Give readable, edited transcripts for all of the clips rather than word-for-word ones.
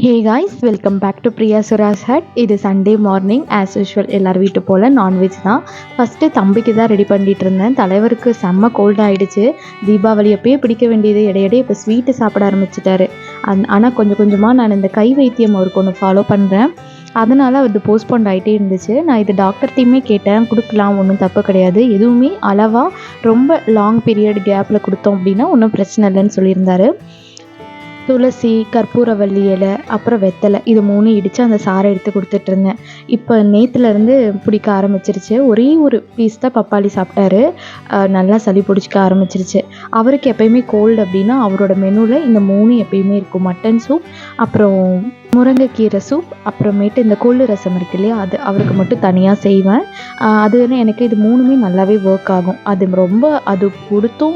Hey guys, welcome back to Priya சுராஸ் hut. இது Sunday morning as usual எல்லார் வீட்டு போல் நான்வெஜ் தான். ஃபஸ்ட்டு தம்பிக்கு தான் ரெடி பண்ணிகிட்டு இருந்தேன். தலைவருக்கு செம்ம கோல்ட் ஆகிடுச்சு. தீபாவளி அப்பயே பிடிக்க வேண்டியது இடையிடையே இப்போ ஸ்வீட்டு சாப்பிட ஆரம்பிச்சிட்டாரு. ஆனால் கொஞ்சம் கொஞ்சமாக நான் இந்த கை வைத்தியம் அவருக்கு ஒன்று ஃபாலோ பண்ணுறேன். அதனால் அது போஸ்ட்போன் ஆகிட்டே இருந்துச்சு. நான் இது டாக்டர்கிட்டையுமே கேட்டேன், கொடுக்கலாம், ஒன்றும் தப்பு கிடையாது. எதுவுமே அளவாக ரொம்ப லாங் பீரியட் கேப்பில் கொடுத்தோம் அப்படின்னா ஒன்றும் பிரச்சனை இல்லைன்னு சொல்லியிருந்தாரு. துளசி, கற்பூரவள்ளி இலை, அப்புறம் வெத்தலை, இது 3 இடித்து அந்த சாறை எடுத்து கொடுத்துட்ருந்தேன். இப்போ நேற்றுலேருந்து பிடிக்க ஆரம்பிச்சிருச்சு. ஒரே ஒரு பீஸ் தான் பப்பாளி சாப்பிட்டாரு. நல்லா சளி பிடிச்சிக்க ஆரம்பிச்சிருச்சு. அவருக்கு எப்போயுமே கோல்டு அப்படின்னா அவரோட மெனுவில் இந்த 3 எப்பயுமே இருக்கும். மட்டன் சூப், அப்புறம் முருங்கைக்கீரை சூப், அப்புறமேட்டு இந்த கொள்ளு ரசம் இருக்கு இல்லையா, அது அவருக்கு மட்டும் தனியாக செய்வேன். அது எனக்கு இது 3மே நல்லாவே ஒர்க் ஆகும். அது கொடுத்தும்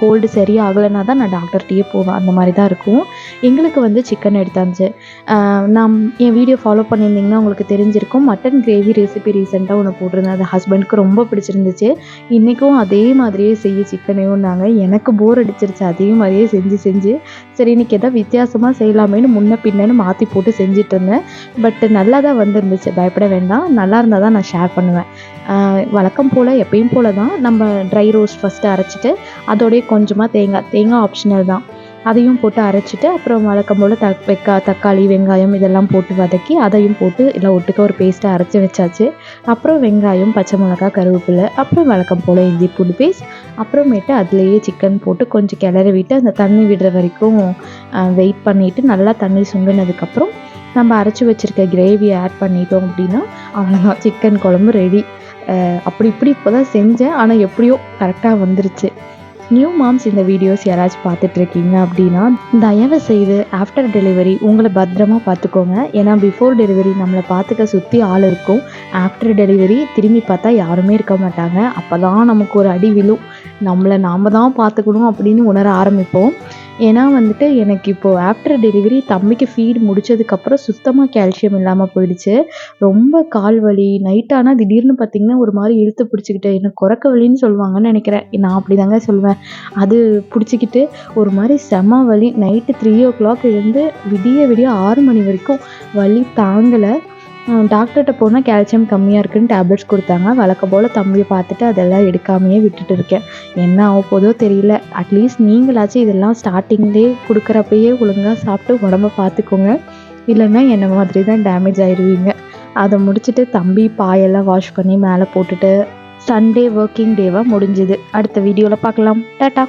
கோல்டு சரியாகலைன்னா தான் நான் டாக்டர்கிட்டயே போவேன். அந்த மாதிரி தான் இருக்கும். எங்களுக்கு சிக்கன் எடுத்தாச்சு. நான் என் வீடியோ ஃபாலோ பண்ணியிருந்தீங்கன்னா உங்களுக்கு தெரிஞ்சிருக்கும். மட்டன் கிரேவி ரெசிபி ரீசெண்டாக ஒன்று போட்டிருந்தேன். அது ஹஸ்பண்டுக்கு ரொம்ப பிடிச்சிருந்துச்சு. இன்றைக்கும் அதே மாதிரியே செய்ய சிக்கனையும்னாங்க. எனக்கு போர் அடிச்சிருச்சு அதே மாதிரியே செஞ்சு. சரி, இன்றைக்கி எதாவது வித்தியாசமாக செய்யலாமேன்னு முன்ன பின்னன்னு மாற்றி போட்டு செஞ்சிட்ருந்தேன். பட் நல்லா தான் வந்துருந்துச்சு, பயப்பட வேண்டாம். நல்லா இருந்தால் தான் நான் ஷேர் பண்ணுவேன். வழக்கம் போல் எப்பயும் போல் தான் நம்ம ட்ரை ரோஸ்ட் ஃபஸ்ட்டு அரைச்சிட்டு அதோடய கொஞ்சமாக தேங்காய் ஆப்ஷனல் தான், அதையும் போட்டு அரைச்சிட்டு அப்புறம் வழக்கம் போல் தக்காளி, வெங்காயம் இதெல்லாம் போட்டு வதக்கி அதையும் போட்டு எல்லாம் ஒட்டுக்க ஒரு பேஸ்ட்டை அரைச்சி வச்சாச்சு. அப்புறம் வெங்காயம், பச்சை மிளகாய், கருவேப்பிலை, அப்புறம் வழக்கம் போல் இஞ்சி பூண்டு பேஸ்ட், அப்புறமேட்டு அதுலேயே சிக்கன் போட்டு கொஞ்சம் கிளறி விட்டு அந்த தண்ணி விடுற வரைக்கும் வெயிட் பண்ணிவிட்டு நல்லா தண்ணி சுண்டினதுக்கப்புறம் நம்ம அரைச்சி வச்சுருக்க கிரேவியை ஆட் பண்ணிட்டோம் அப்படின்னா அவ்வளோதான், சிக்கன் குழம்பு ரெடி. அப்படி இப்படி இப்போ தான் செஞ்சேன், ஆனால் எப்படியோ கரெக்டாக வந்துருச்சு. நியூ மாம்ஸ் இந்த வீடியோஸ் யாராச்சும் பார்த்துட்ருக்கீங்க அப்படின்னா தயவு செய்து ஆஃப்டர் டெலிவரி உங்களை பத்திரமா பார்த்துக்கோங்க. ஏன்னா பிஃபோர் டெலிவரி நம்மளை பார்த்துக்க சுற்றி ஆள் இருக்கும். ஆஃப்டர் டெலிவரி திரும்பி பார்த்தா யாருமே இருக்க மாட்டாங்க. அப்போ தான் நமக்கு ஒரு அடி விழும். நம்மளை நாம் தான் பார்த்துக்கணும் அப்படின்னு உணர ஆரம்பிப்போம். ஏன்னா எனக்கு இப்போது ஆஃப்டர் டெலிவரி தம்பிக்கு ஃபீட் முடித்ததுக்கப்புறம் சுத்தமாக கால்சியம் இல்லாமல் போயிடுச்சு. ரொம்ப கால் வலி, நைட் ஆனால் திடீர்னு பார்த்திங்கன்னா ஒரு மாதிரி இழுத்து பிடிச்சிக்கிட்டு, எனக்கு குரக்க வலின்னு சொல்லுவாங்கன்னு நினைக்கிறேன், நான் அப்படி தாங்க சொல்வேன். அது பிடிச்சிக்கிட்டு ஒரு மாதிரி செம வலி. நைட்டு 3 o'clock எழுந்து விடிய 6 மணி வரைக்கும் வலி தாங்கலை. டாக்டர்கிட்ட போனால் கால்சியம் கம்மியாக இருக்குதுன்னு டேப்லெட்ஸ் கொடுத்தாங்க. வழக்கம் போல் தம்பியை பார்த்துட்டு அதெல்லாம் எடுக்காமையே விட்டுட்டு இருக்கேன். என்ன ஆக போதோ தெரியல. அட்லீஸ்ட் நீங்களாச்சும் இதெல்லாம் ஸ்டார்டிங்லேயே கொடுக்குறப்பயே ஒழுங்காக சாப்பிட்டு உடம்ப பார்த்துக்கோங்க. இல்லைன்னா என்ன மாதிரி தான் டேமேஜ் ஆயிடுவீங்க. அதை முடிச்சுட்டு தம்பி பாயெல்லாம் வாஷ் பண்ணி மேலே போட்டுட்டு சண்டே ஒர்க்கிங் டேவாக முடிஞ்சுது. அடுத்த வீடியோவில் பார்க்கலாம். டாட்டா.